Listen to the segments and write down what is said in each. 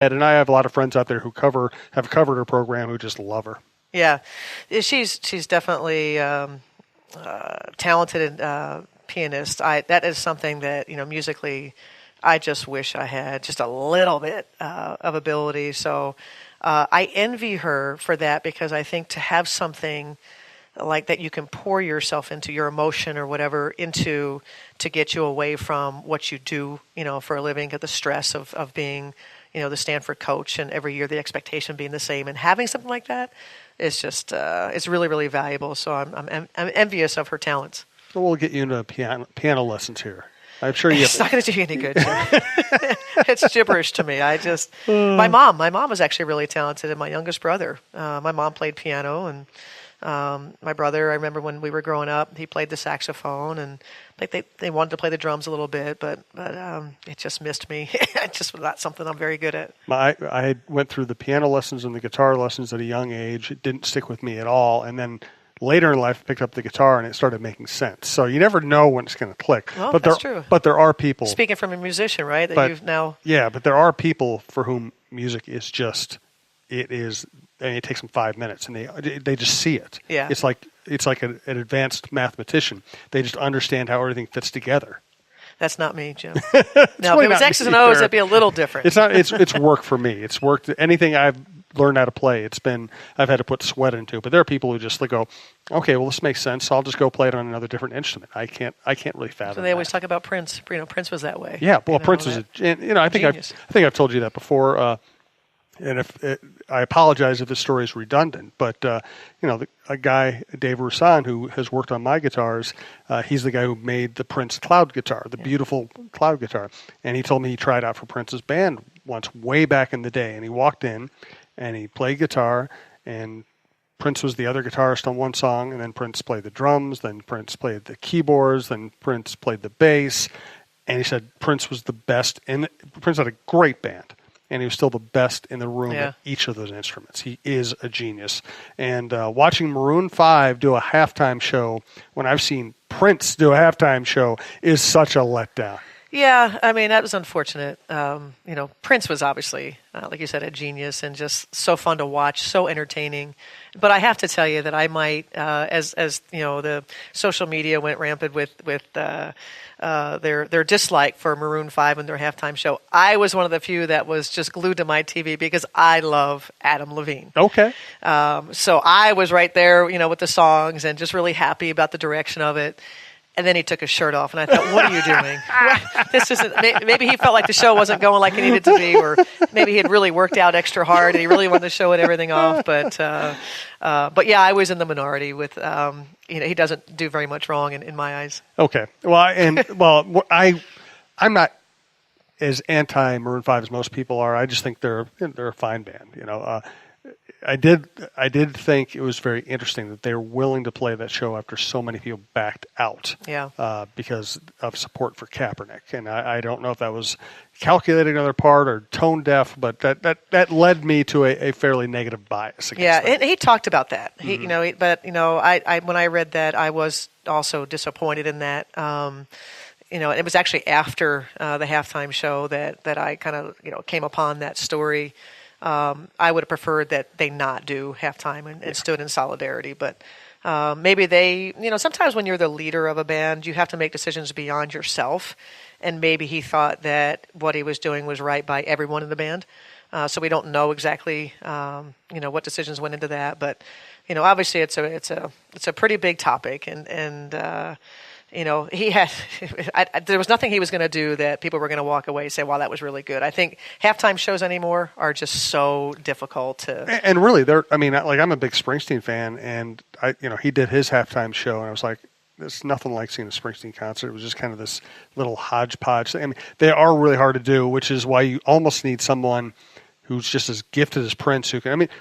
And I have a lot of friends out there who have covered her program who just love her. Yeah, she's definitely talented pianist. That is something that musically, I just wish I had just a little bit of ability. So I envy her for that, because I think to have something like that you can pour yourself into, your emotion or whatever into, to get you away from what you do, for a living, get the stress of being, the Stanford coach, and every year the expectation being the same, and having something like that is just, it's really, really valuable. So I'm envious of her talents. So we'll get you into piano lessons here. I'm sure you. It's not going to do you any good. It's gibberish to me. My mom was actually really talented, and my youngest brother. My mom played piano, and my brother, I remember when we were growing up, he played the saxophone, and they wanted to play the drums a little bit, but it just missed me. It's just not something I'm very good at. I went through the piano lessons and the guitar lessons at a young age. It didn't stick with me at all, and then later in life, I picked up the guitar, and it started making sense. So you never know when it's going to click. Oh, that's true. But there are people. Speaking from a musician, right? Yeah, but there are people for whom music is just, it takes them 5 minutes, and they just see it. Yeah. It's like an advanced mathematician. They just understand how everything fits together. That's not me, Jim. No, if it was X's and O's, it'd be a little different. It's not. It's work for me. It's work. Anything I've learned how to play, I've had to put sweat into. But there are people who just go, okay, well, this makes sense. So I'll just go play it on another different instrument. I can't really fathom. So they always talk about Prince. Prince was that way. Yeah, well, Prince was I think I've told you that before. And I apologize if this story is redundant, but a guy, Dave Roussan, who has worked on my guitars, he's the guy who made the Prince cloud guitar, the beautiful cloud guitar. And he told me he tried out for Prince's band once, way back in the day. And he walked in, and he played guitar, and Prince was the other guitarist on one song, and then Prince played the drums, then Prince played the keyboards, then Prince played the bass. And he said Prince was the best, and Prince had a great band. And he was still the best in the room at each of those instruments. He is a genius. And watching Maroon 5 do a halftime show, when I've seen Prince do a halftime show, is such a letdown. Yeah, that was unfortunate. Prince was obviously, like you said, a genius, and just so fun to watch, so entertaining. But I have to tell you that I might, as the social media went rampant with their dislike for Maroon 5 and their halftime show, I was one of the few that was just glued to my TV because I love Adam Levine. Okay. So I was right there, with the songs, and just really happy about the direction of it. And then he took his shirt off, and I thought, what are you doing? This isn't. Maybe he felt like the show wasn't going like it needed to be, or maybe he had really worked out extra hard and he really wanted to show it everything off. But yeah, I was in the minority with. He doesn't do very much wrong in my eyes. Okay. I'm not as anti Maroon 5 as most people are. I just think they're a fine band. I did think it was very interesting that they were willing to play that show after so many people backed out. Yeah. Because of support for Kaepernick, and I don't know if that was calculated on their part or tone deaf, but that led me to a fairly negative bias. Yeah, that. And he talked about that. Mm-hmm. I when I read that, I was also disappointed in that. It was actually after the halftime show that I kind of came upon that story. I would have preferred that they not do halftime and stood in solidarity. But maybe they, sometimes when you're the leader of a band, you have to make decisions beyond yourself. And maybe he thought that what he was doing was right by everyone in the band. So we don't know exactly, what decisions went into that. But, obviously it's a pretty big topic. And he had. There was nothing he was going to do that people were going to walk away and say, "Wow, that was really good." I think halftime shows anymore are just so difficult to. And really, I'm a big Springsteen fan, and he did his halftime show, and I was like, "There's nothing like seeing a Springsteen concert." It was just kind of this little hodgepodge thing. They are really hard to do, which is why you almost need someone who's just as gifted as Prince.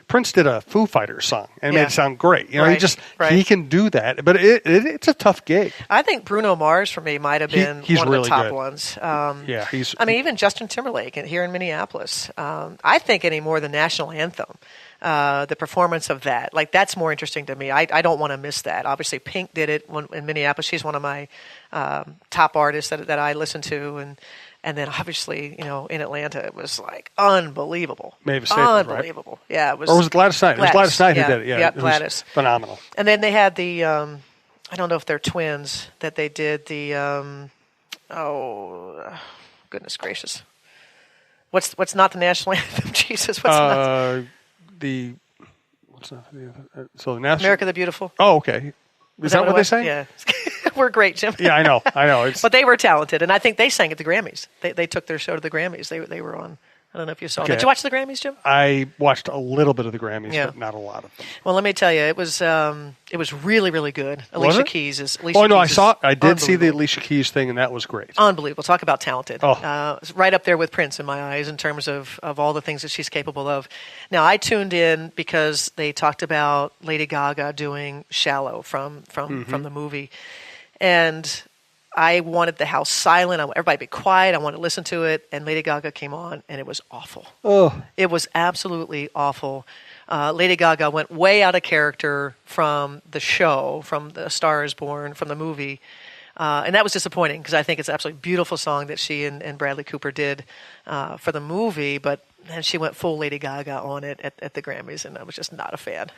Prince did a Foo Fighters song and made it sound great. He can do that, but it's a tough gig. I think Bruno Mars for me might have been one of the top ones. Even Justin Timberlake here in Minneapolis. I think anymore the national anthem. The performance of that, that's more interesting to me. I don't want to miss that. Obviously, Pink did it in Minneapolis. She's one of my top artists that I listen to, and And then obviously, in Atlanta, it was like unbelievable. Mavis Staples, unbelievable. Right? Yeah, it was. Or was it Gladys Knight? It was Gladys Knight who did it. Yeah, yep, Gladys. Phenomenal. And then they had the, I don't know if they're twins, that they did the, goodness gracious. What's not the national anthem? Jesus, what's not? So the national America the Beautiful. Oh, okay. Is that what they say? Yeah. We're great, Jim. Yeah, I know. But they were talented, and I think they sang at the Grammys. They took their show to the Grammys. They were on. I don't know if you saw. Okay. Did you watch the Grammys, Jim? I watched a little bit of the Grammys, but not a lot of them. Well, let me tell you, it was really, really good. Alicia Keys is. I did see the Alicia Keys thing, and that was great. Unbelievable! Talk about talented. Oh. Right up there with Prince in my eyes in terms of all the things that she's capable of. Now, I tuned in because they talked about Lady Gaga doing "Shallow" from the movie, and I wanted the house silent. I want everybody to be quiet. I wanted to listen to it. And Lady Gaga came on, and it was awful. Oh. It was absolutely awful. Lady Gaga went way out of character from the show, from The Star is Born, from the movie. And that was disappointing because I think it's an absolutely beautiful song that she and Bradley Cooper did for the movie. But then she went full Lady Gaga on it at the Grammys, and I was just not a fan.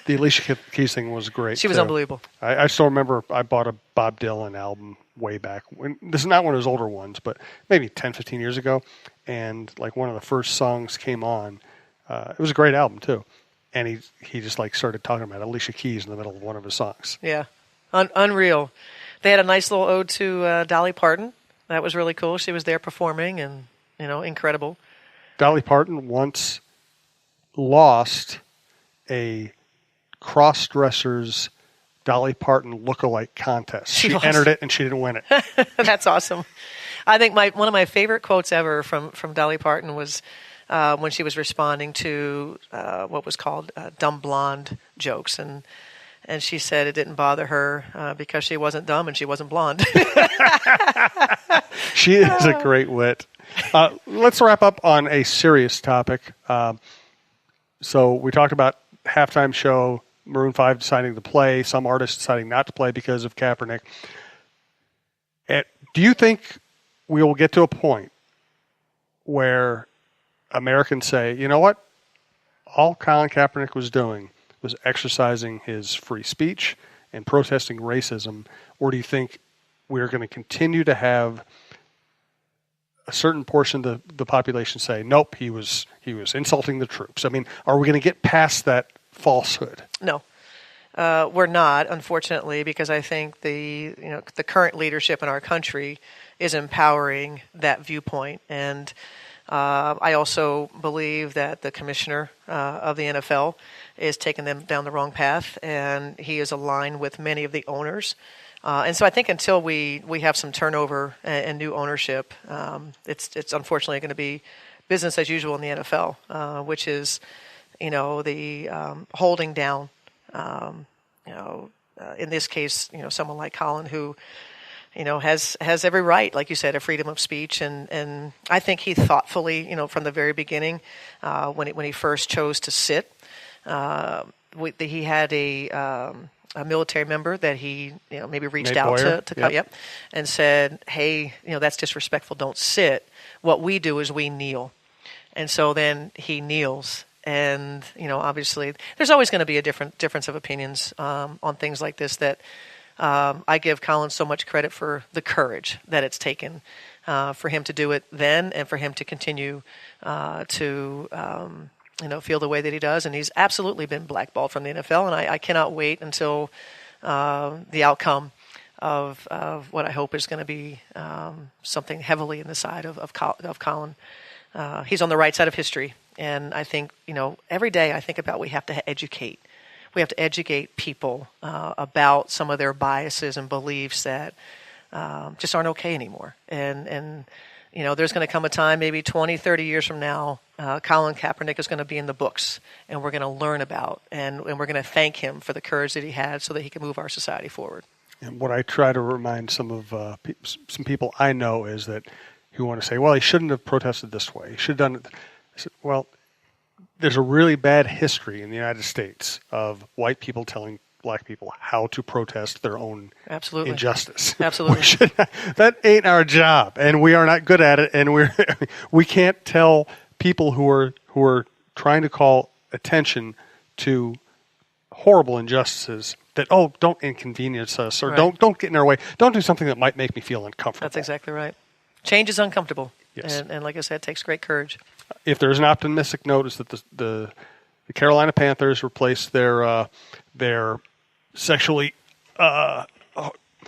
The Alicia Keys thing was great. She was unbelievable. I still remember I bought a Bob Dylan album way back. This is not one of his older ones, but maybe 10, 15 years ago. And like one of the first songs came on. It was a great album, too. And he just like started talking about Alicia Keys in the middle of one of his songs. Yeah. Unreal. They had a nice little ode to Dolly Parton. That was really cool. She was there performing and, incredible. Dolly Parton once lost a cross-dressers Dolly Parton look-alike contest. She entered it and she didn't win it. That's awesome. I think one of my favorite quotes ever from Dolly Parton was when she was responding to what was called dumb blonde jokes. And she said it didn't bother her because she wasn't dumb and she wasn't blonde. She is a great wit. Let's wrap up on a serious topic. So we talked about halftime show, Maroon 5 deciding to play, some artists deciding not to play because of Kaepernick. Do you think we will get to a point where Americans say, you know what? All Colin Kaepernick was doing was exercising his free speech and protesting racism, or do you think we're going to continue to have a certain portion of the population say, nope, he was insulting the troops? I mean, are we going to get past that falsehood? No, we're not, unfortunately, because I think the current leadership in our country is empowering that viewpoint. And I also believe that the commissioner of the NFL is taking them down the wrong path, and he is aligned with many of the owners. And so I think until we have some turnover and new ownership, it's unfortunately going to be business as usual in the NFL, which is, the holding down, in this case, someone like Colin who, has every right, like you said, of freedom of speech. And I think he thoughtfully, from the very beginning, when he first chose to sit, he had a military member that he maybe reached out to cut, yep, and said, hey, that's disrespectful, don't sit. What we do is we kneel. And so then he kneels. And, obviously there's always going to be a difference of opinions on things like this that I give Colin so much credit for the courage that it's taken for him to do it then and for him to continue to feel the way that he does. And he's absolutely been blackballed from the NFL, and I cannot wait until the outcome of what I hope is going to be something heavily in the side of Colin. He's on the right side of history, and I think, every day I think about we have to educate. We have to educate people about some of their biases and beliefs that just aren't okay anymore. And there's going to come a time, maybe 20, 30 years from now, Colin Kaepernick is going to be in the books, and we're going to learn about, and we're going to thank him for the courage that he had so that he can move our society forward. And what I try to remind some people I know is that who want to say, well, he shouldn't have protested this way. He should have done it. Well, there's a really bad history in the United States of white people telling black people how to protest their own Absolutely. injustice. Absolutely. That ain't our job, and we are not good at it. And we can't tell people who are trying to call attention to horrible injustices that, oh, don't inconvenience us, or Right. don't get in our way. Don't do something that might make me feel uncomfortable. That's exactly right. Change is uncomfortable. Yes. And like I said, it takes great courage. If there's an optimistic note, is that the Carolina Panthers replaced their sexually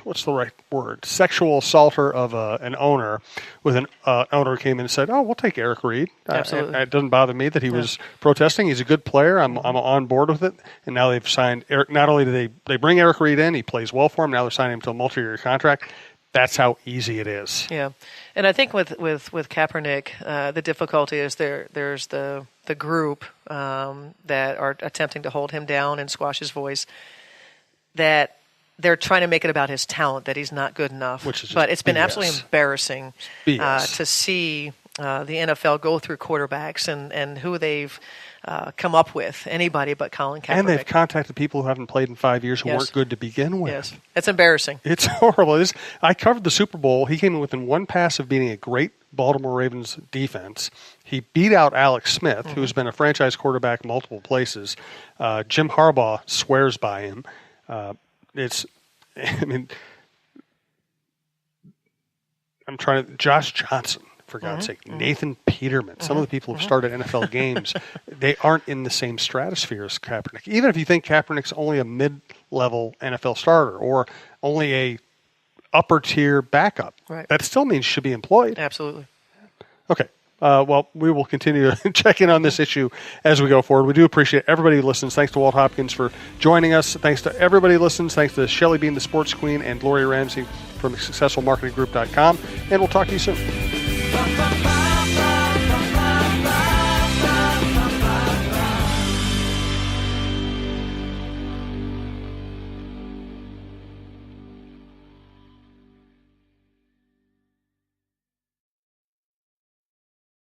what's the right word? Sexual assaulter of an owner with an owner who came in and said, "Oh, we'll take Eric Reed. Absolutely. It doesn't bother me that he was protesting. He's a good player. I'm on board with it." And now they've signed Eric. Not only do they bring Eric Reed in, he plays well for him. Now they're signing him to a multi-year contract. That's how easy it is. Yeah, and I think with Kaepernick, the difficulty is there's the group that are attempting to hold him down and squash his voice, that they're trying to make it about his talent, that he's not good enough. But it's been absolutely embarrassing to see the NFL go through quarterbacks and who they've come up with, anybody but Colin Kaepernick. And they've contacted people who haven't played in 5 years who Yes. weren't good to begin with. Yes, it's embarrassing. It's horrible. I covered the Super Bowl. He came in within one pass of beating a great Baltimore Ravens defense. He beat out Alex Smith, who's been a franchise quarterback multiple places. Jim Harbaugh swears by him. Josh Johnson, for God's sake, Nathan Peterman, some of the people who've started NFL games, they aren't in the same stratosphere as Kaepernick. Even if you think Kaepernick's only a mid-level NFL starter or only a upper-tier backup, that still means should be employed. Absolutely. Okay. Well, we will continue to check in on this issue as we go forward. We do appreciate everybody who listens. Thanks to Walt Hopkins for joining us. Thanks to everybody who listens. Thanks to Shelley Bean, the sports queen, and Gloria Ramsey from SuccessfulMarketingGroup.com. And we'll talk to you soon.